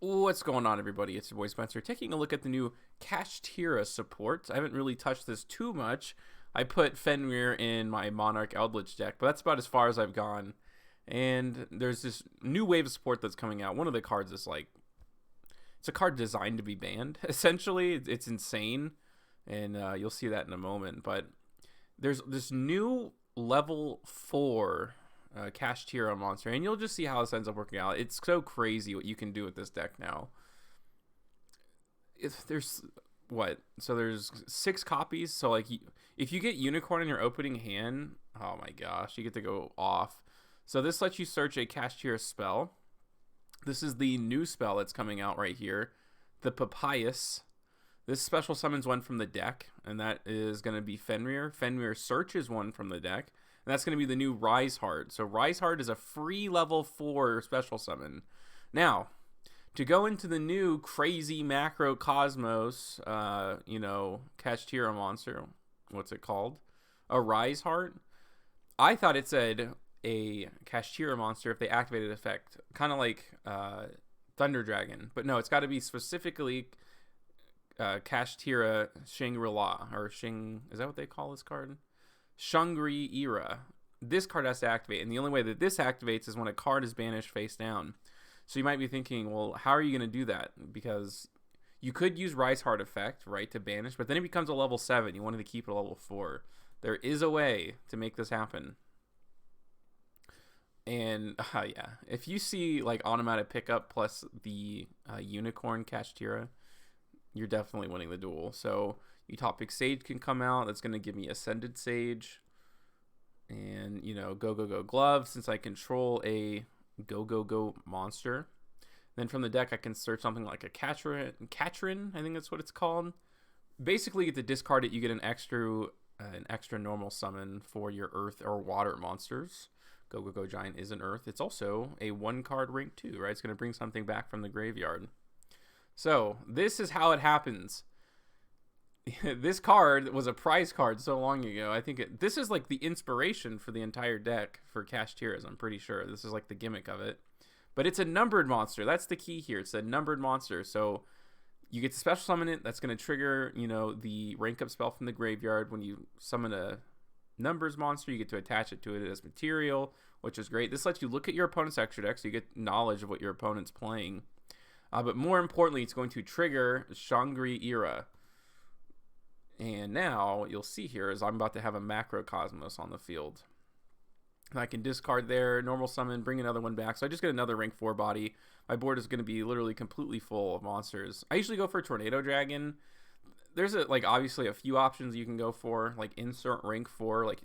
What's going on, everybody? It's your boy Spencer taking a look at the new Kashtira support. I haven't really touched this too much. I put Fenrir in my Monarch Eldritch deck, but that's about as far as I've gone. And there's this new wave of support that's coming out. One of the cards is like, it's a card designed to be banned, essentially. It's insane, and you'll see that in a moment. But there's this new level 4 Kashtira monster, and you'll just see how this ends up working out. It's so crazy what you can do with this deck now. If there's what? So there's 6 copies. So like, if you get Unicorn in your opening hand, oh my gosh, you get to go off. So this lets you search a Kashtira spell. This is the new spell that's coming out right here, the Papyrus. This special summons one from the deck, and that is going to be Fenrir. Fenrir searches one from the deck, and that's going to be the new Rise Heart. So Rise Heart is a free level 4 special summon. Now, to go into the new crazy macrocosmos, Kashtira monster, what's it called? A Rise Heart. I thought it said a Kashtira monster if they activated effect, kind of like Thunder Dragon, but no, it's got to be specifically Kashtira Shangri-La, or Shing, is that what they call this card? Shangri-Ira. This card has to activate, and the only way that this activates is when a card is banished face down. So you might be thinking, well, how are you going to do that? Because you could use Rise Heart effect, right, to banish, but then it becomes a level 7. You wanted to keep it a level 4. There is a way to make this happen. And yeah, if you see like Onomat pickup plus the Unicorn Kashtira, you're definitely winning the duel. So Utopic Sage can come out. That's going to give me Ascended Sage. And, go glove, since I control a go monster. Then from the deck, I can search something like a Katrin, I think that's what it's called. Basically, you get to discard it. You get an extra normal summon for your earth or water monsters. Go Giant is an earth. It's also a 1-card rank 2, right? It's going to bring something back from the graveyard. So this is how it happens. This card was a prize card so long ago. I think this is like the inspiration for the entire deck for Kashtiras. I'm pretty sure this is like the gimmick of it. But it's a numbered monster. That's the key here. It's a numbered monster. So you get to special summon it. That's going to trigger, the rank up spell from the graveyard. When you summon a numbers monster, you get to attach it to it as material, which is great. This lets you look at your opponent's extra deck, so you get knowledge of what your opponent's playing. But more importantly, it's going to trigger Shangri-Ira. And now what you'll see here is I'm about to have a macrocosmos on the field. And I can discard there, normal summon, bring another one back. So I just get another rank 4 body. My board is going to be literally completely full of monsters. I usually go for Tornado Dragon. There's obviously a few options you can go for, like insert rank 4. Like,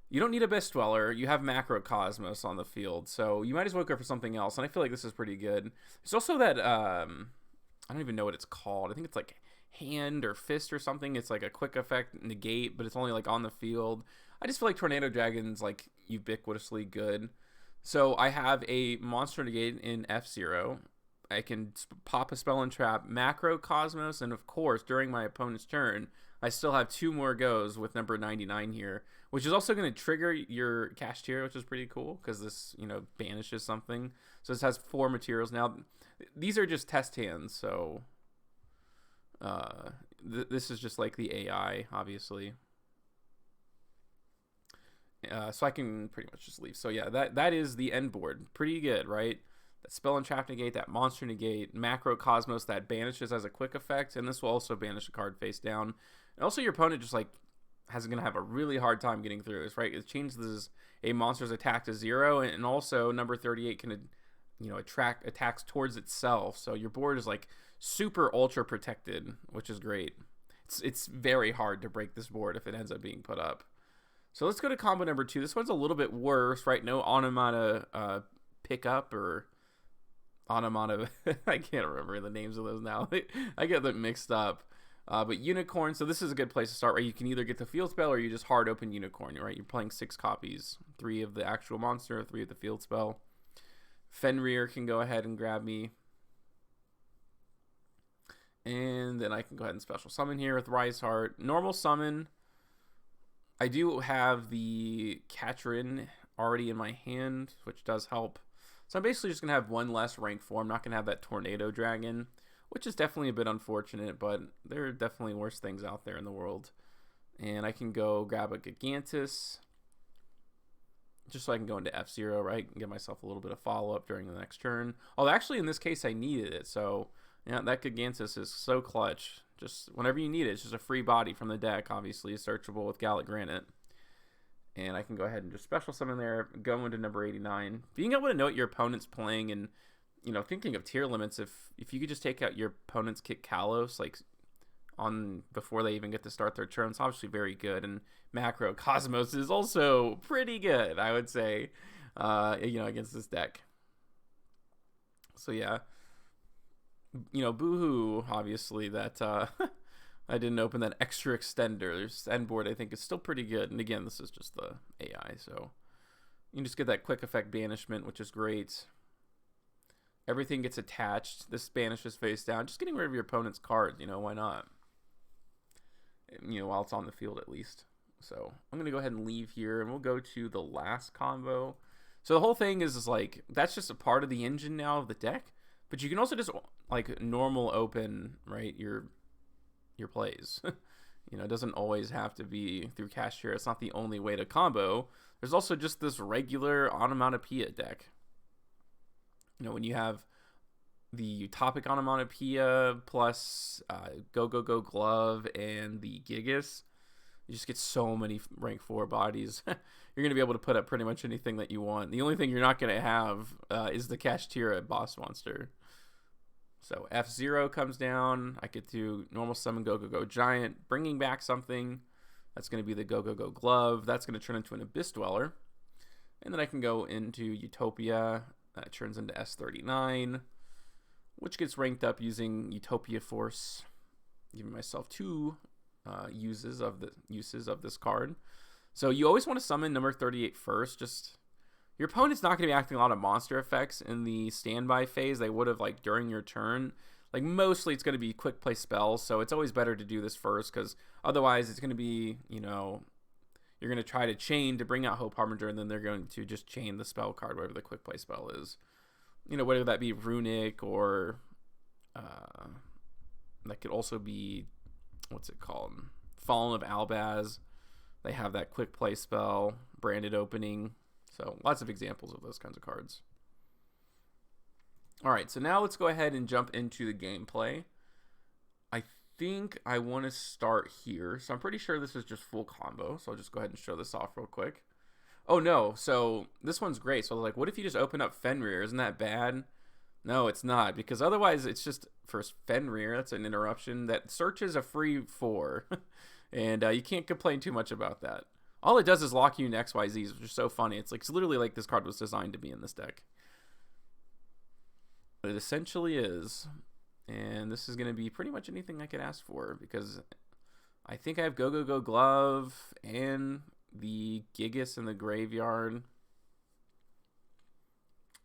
you don't need a Best Dweller. You have Macrocosmos on the field, so you might as well go for something else. And I feel like this is pretty good. There's also that I don't even know what it's called. I think it's like Hand or Fist or something. It's like a quick effect negate, but it's only like on the field. I just feel like Tornado Dragon's like ubiquitously good. So I have a monster negate in F-Zero. I can pop a spell and trap Macrocosmos, and of course, during my opponent's turn, I still have 2 more goes with number 99 here, which is also going to trigger your Kashtira, which is pretty cool because this, banishes something. So this has 4 materials. Now, these are just test hands, so this is just like the AI, obviously. So I can pretty much just leave. So yeah, that is the end board. Pretty good, right? That spell and trap negate, that monster negate, Macrocosmos that banishes as a quick effect, and this will also banish a card face down. And also your opponent just going to have a really hard time getting through this, right? It changes a monster's attack to 0, and also number 38 can attacks towards itself. So your board is like super ultra protected, which is great. It's very hard to break this board if it ends up being put up. So let's go to combo number 2. This one's a little bit worse, right? No Onomata pickup or Onomata. I can't remember the names of those now. I get them mixed up. But Unicorn, so this is a good place to start, right? You can either get the field spell or you just hard open Unicorn, right? You're playing 6 copies, 3 of the actual monster, 3 of the field spell. Fenrir can go ahead and grab me. And then I can go ahead and special summon here with Rise Heart. Normal summon. I do have the Katrin already in my hand, which does help. So I'm basically just going to have one less rank 4. I'm not going to have that Tornado Dragon, which is definitely a bit unfortunate, but there are definitely worse things out there in the world. And I can go grab a Gigantus, just so I can go into F-Zero, right? And give myself a little bit of follow-up during the next turn. Oh, actually, in this case, I needed it. So, yeah, that Gigantus is so clutch. Just whenever you need it, it's just a free body from the deck, obviously, searchable with Gallic Granite. And I can go ahead and just special summon there, go into number 89. Being able to know what your opponent's playing and, thinking of tier limits, if you could just take out your opponent's Kit Kalos, like, on before they even get to start their turn, it's obviously very good. And macrocosmos is also pretty good, I would say, against this deck. So yeah, boohoo, obviously, that I didn't open that extra extender. This end board, I think, is still pretty good. And again, this is just the AI, so you can just get that quick effect banishment, which is great. Everything gets attached. This banishes face down. Just getting rid of your opponent's card, why not? While it's on the field at least. So I'm going to go ahead and leave here, and we'll go to the last combo. So the whole thing is like, that's just a part of the engine now of the deck. But you can also just, like, normal open, right, your plays. It doesn't always have to be through Kashtira. It's not the only way to combo. There's also just this regular Onomatopoeia deck. When you have the Utopic Onomatopoeia plus Go Go Go Glove and the Gigas, you just get so many rank 4 bodies. You're going to be able to put up pretty much anything that you want. The only thing you're not going to have is the Kashtira boss monster. So F-Zero comes down. I get to normal summon Go Go Go Giant, bringing back something. That's going to be the Go Go Go Glove. That's going to turn into an Abyss Dweller. And then I can go into Utopia. That turns into S39, which gets ranked up using Utopia Force, giving myself 2 uses of this card. So you always want to summon number 38 first. Just your opponent's not going to be acting a lot of monster effects in the standby phase. They would have, like, during your turn. Like, mostly it's going to be quick play spells, so it's always better to do this first, because otherwise it's going to be, you're going to try to chain to bring out Hope Harbinger, and then they're going to just chain the spell card, whatever the quick play spell is. Whether that be Runic or that could also be, what's it called? Fallen of Albaz. They have that quick play spell, Branded Opening. So lots of examples of those kinds of cards. All right, so now let's go ahead and jump into the gameplay. I think I want to start here. So I'm pretty sure this is just full combo. So I'll just go ahead and show this off real quick. Oh, no. So this one's great. So I was like, what if you just open up Fenrir? Isn't that bad? No, it's not. Because otherwise, it's just, first, Fenrir. That's an interruption. That searches a free 4. And you can't complain too much about that. All it does is lock you in XYZs, which is so funny. It's literally like this card was designed to be in this deck. But it essentially is. And this is going to be pretty much anything I could ask for, because I think I have Go Go Go Glove and the Gigas in the graveyard. I'm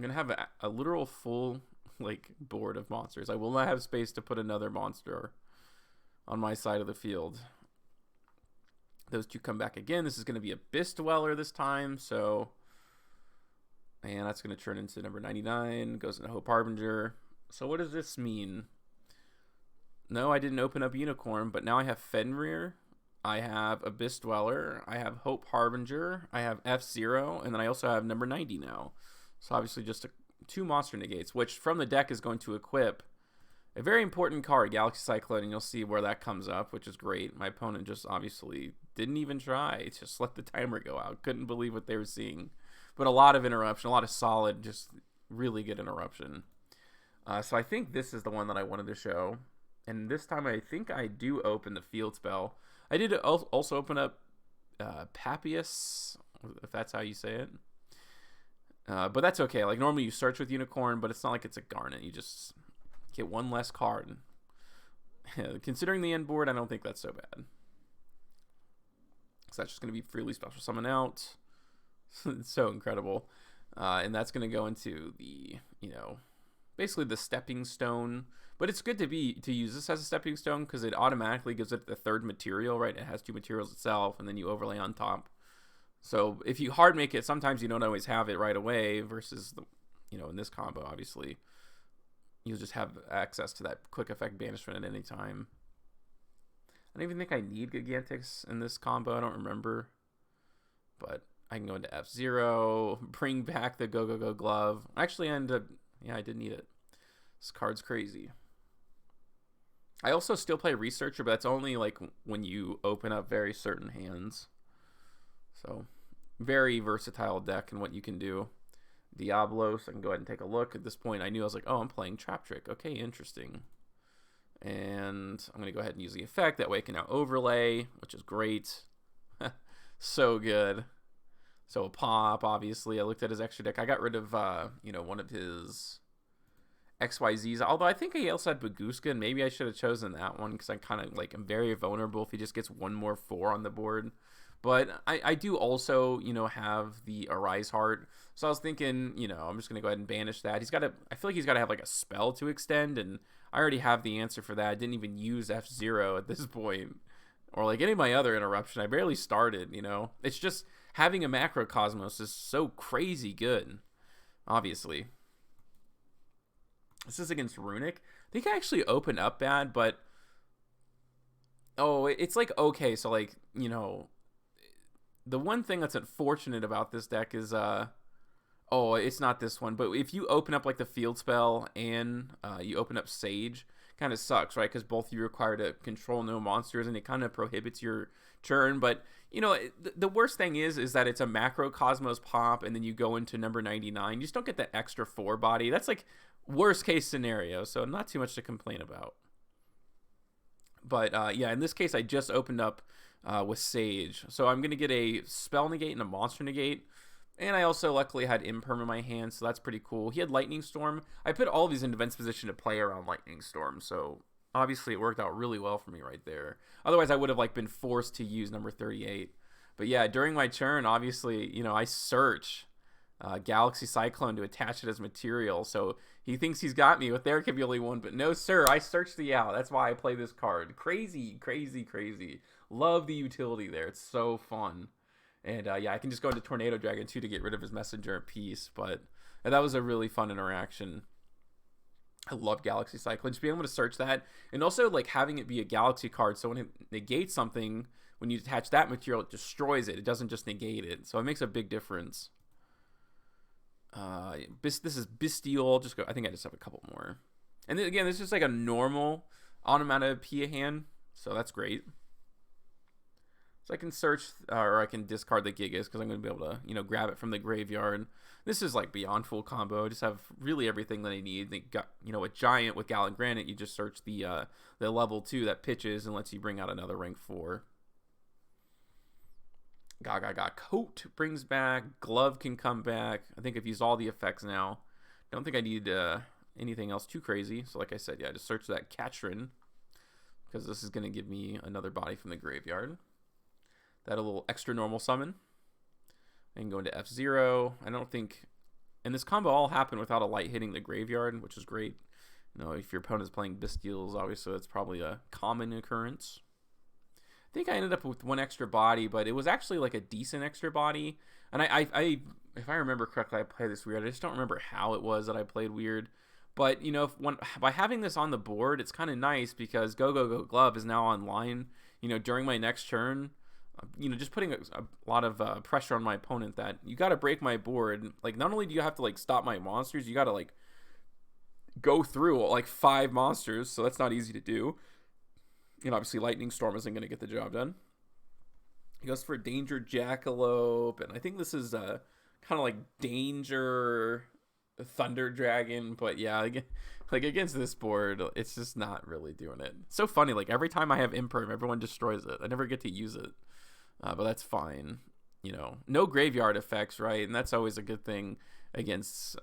going to have a literal full, like, board of monsters. I will not have space to put another monster on my side of the field. Those 2 come back again. This is going to be Abyss Dweller this time, so... And that's going to turn into number 99. Goes into Hope Harbinger. So what does this mean? No, I didn't open up Unicorn, but now I have Fenrir. I have Abyss Dweller. I have Hope Harbinger. I have F-Zero. And then I also have number 90 now. So obviously just 2 monster negates, which from the deck is going to equip a very important card, Galaxy Cyclone, and you'll see where that comes up, which is great. My opponent just obviously didn't even try. Just let the timer go out. Couldn't believe what they were seeing. But a lot of interruption, a lot of solid, just really good interruption. So I think this is the one that I wanted to show. And this time I think I do open the field spell. I did also open up Papias, if that's how you say it. But that's okay. Like, normally you search with Unicorn, but it's not like it's a Garnet. You just get 1 less card. Considering the end board, I don't think that's so bad. So that's just going to be freely special summon out. It's so incredible. And that's going to go into the, basically the stepping stone. But it's good to use this as a stepping stone, because it automatically gives it the 3rd material, right? It has 2 materials itself, and then you overlay on top. So if you hard make it, sometimes you don't always have it right away, versus in this combo, obviously, you'll just have access to that quick effect banishment at any time. I don't even think I need Gigantix in this combo. I don't remember. But I can go into F-Zero, bring back the Go Go Go Glove. Actually, I did need it. This card's crazy. I also still play Researcher, but that's only like when you open up very certain hands. So, very versatile deck and what you can do. Diablo, so I can go ahead and take a look. At this point, I knew I was like, oh, I'm playing Trap Trick. Okay, interesting. And I'm going to go ahead and use the effect. That way I can now overlay, which is great. So good. So a pop, obviously. I looked at his extra deck. I got rid of, one of his XYZs. Although I think he also had Baguska, and maybe I should have chosen that one because I kind of, like, am very vulnerable if he just gets one more 4 on the board. But I do also, have the Arise Heart. So I was thinking, I'm just going to go ahead and banish that. I feel like he's got to have, like, a spell to extend, and I already have the answer for that. I didn't even use F-Zero at this point. Or, like, any of my other interruption. I barely started, It's just having a macrocosmos is so crazy good, obviously. This is against Runic. I think I actually opened up bad, but... Oh, it's, like, okay. So, like, the one thing that's unfortunate about this deck is... Oh, it's not this one, but if you open up like the field spell and you open up Sage, kind of sucks, right? Because both of you require to control no monsters, and it kind of prohibits your turn. But the worst thing is that it's a macrocosmos pop, and then you go into number 99. You just don't get the extra 4 body. That's like worst case scenario, so not too much to complain about. But yeah, in this case, I just opened up with Sage, so I'm gonna get a spell negate and a monster negate. And I also luckily had Imperm in my hand, so that's pretty cool. He had Lightning Storm. I put all of these in defense position to play around Lightning Storm, so obviously it worked out really well for me right there. Otherwise, I would have been forced to use number 38. But yeah, during my turn, obviously, I search Galaxy Cyclone to attach it as material, so he thinks he's got me with there could be only one, but no, sir, I searched the out. That's why I play this card. Crazy, crazy, crazy. Love the utility there. It's so fun. And yeah, I can just go into Tornado Dragon too to get rid of his messenger piece. But that was a really fun interaction. I love Galaxy Cyclone. Just being able to search that. And also like having it be a Galaxy card. So when it negates something, when you attach that material, it destroys it. It doesn't just negate it. So it makes a big difference. This is Bestial. Just go. I think I just have a couple more. And then, again, this is just like a normal onomatopoeia hand. So that's great. So I can search, or I can discard the Gigas because I'm going to be able to, grab it from the graveyard. This is like beyond full combo. I just have really everything that I need. They got, a Giant with Gallant Granite. You just search the level 2 that pitches and lets you bring out another rank 4. Coat brings back. Glove can come back. I think I've used all the effects now. Don't think I need anything else too crazy. So like I said, yeah, just search that Katrin because this is going to give me another body from the graveyard. That a little extra normal summon. And go into F-Zero. I don't think... And this combo all happened without a light hitting the graveyard, which is great. If your opponent is playing Bestials, obviously that's probably a common occurrence. I think I ended up with one extra body, but it was actually like a decent extra body. And I if I remember correctly, I played this weird. I just don't remember how it was that I played weird. But, by having this on the board, it's kind of nice because Go Go Go Glove is now online, during my next turn. Just putting a lot of pressure on my opponent that you got to break my board. Like, not only do you have to, stop my monsters, you got to, go through, 5 monsters, so that's not easy to do. Obviously, Lightning Storm isn't going to get the job done. He goes for Danger Jackalope, and I think this is kind of like Danger Thunder Dragon, but yeah, against this board, it's just not really doing it. It's so funny, every time I have Imperm, everyone destroys it. I never get to use it. But that's fine. No graveyard effects, right? And that's always a good thing against,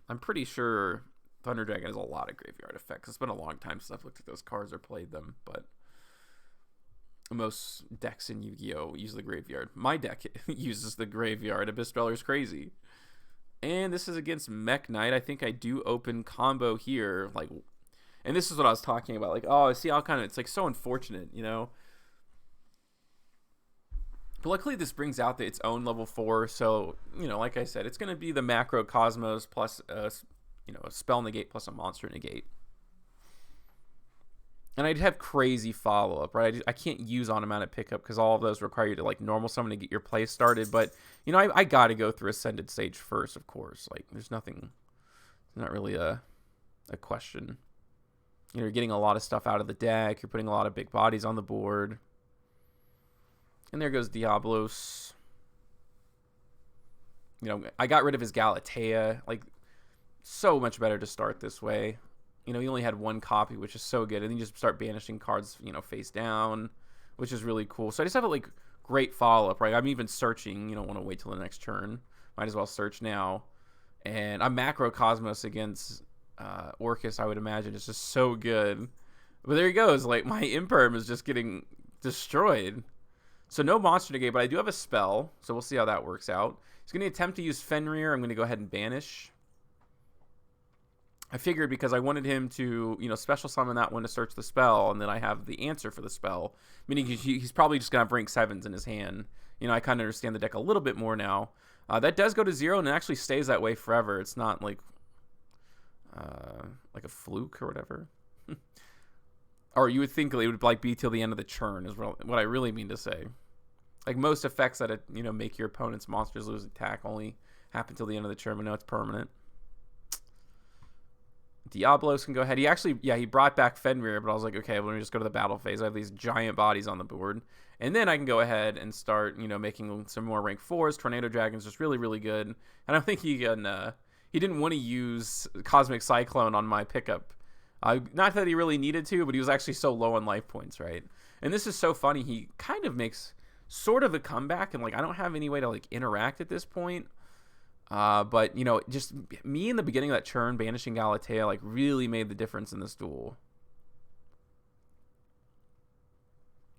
I'm pretty sure Thunder Dragon has a lot of graveyard effects. It's been a long time since I've looked at those cards or played them, but most decks in Yu-Gi-Oh! Use the graveyard. My deck uses the graveyard. Abyss Dweller's crazy. And this is against Mech Knight. I think I do open combo here, and this is what I was talking about. See how it's so unfortunate, But luckily, this brings out its own level 4. So, like I said, it's going to be the macrocosmos plus, a spell negate plus a monster negate. And I'd have crazy follow-up, right? I can't use automatic pickup because all of those require you to, like, normal summon to get your play started. But, I got to go through Ascended Sage first, of course. Like, there's nothing, not really a question. You're getting a lot of stuff out of the deck. You're putting a lot of big bodies on the board. And there goes Diablos. I got rid of his Galatea. Like, so much better to start this way. He only had one copy, which is so good. And then you just start banishing cards, face down, which is really cool. So I just have a, like, great follow-up, right? I'm even searching. You don't want to wait till the next turn. Might as well search now. And I'm Macrocosmos against Orcus, I would imagine. It's just so good. But there he goes. Like, my Imperm is just getting destroyed. So no monster negate, but I do have a spell. So we'll see how that works out. He's going to attempt to use Fenrir. I'm going to go ahead and banish. I figured because I wanted him to, special summon that one to search the spell, and then I have the answer for the spell, meaning he's probably just going to have rank 7s in his hand. I kind of understand the deck a little bit more now. That does go to 0, and it actually stays that way forever. It's not like a fluke or whatever. Or you would think it would, like, be till the end of the turn is what I really mean to say. Like, most effects that, make your opponent's monsters lose attack only happen till the end of the turn, but no, it's permanent. Diablos can go ahead. He brought back Fenrir, but I was like, okay, let me just go to the battle phase. I have these giant bodies on the board. And then I can go ahead and start, making some more rank 4s. Tornado Dragon's just really, really good. And I don't think he didn't want to use Cosmic Cyclone on my pickup. Not that he really needed to, but he was actually so low on life points, right? And this is so funny. He kind of makes sort of a comeback, and, like, I don't have any way to, like, interact at this point. But, just me in the beginning of that turn, banishing Galatea, like, really made the difference in this duel.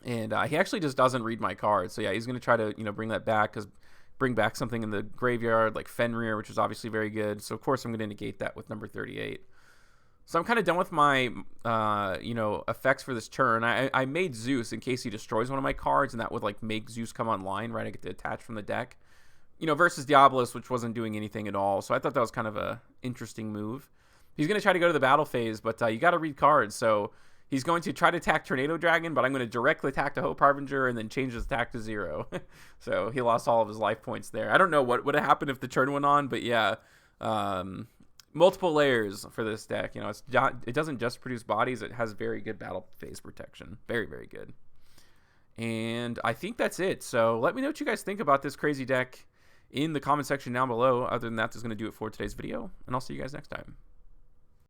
And he actually just doesn't read my cards. So, yeah, he's going to try to, bring that back, bring back something in the graveyard, like Fenrir, which is obviously very good. So, of course, I'm going to negate that with number 38. So, I'm kind of done with my, effects for this turn. I made Zeus in case he destroys one of my cards, and that would, like, make Zeus come online, right? I get to attach from the deck. Versus Diablos, which wasn't doing anything at all. So I thought that was kind of a interesting move. He's going to try to go to the battle phase, but you got to read cards. So he's going to try to attack Tornado Dragon, but I'm going to directly attack the Hope Harbinger and then change his attack to 0. So he lost all of his life points there. I don't know what would have happened if the turn went on, but yeah. Multiple layers for this deck. It doesn't just produce bodies. It has very good battle phase protection. Very, very good. And I think that's it. So let me know what you guys think about this crazy deck in the comment section down below. Other than that, that's going to do it for today's video, and I'll see you guys next time.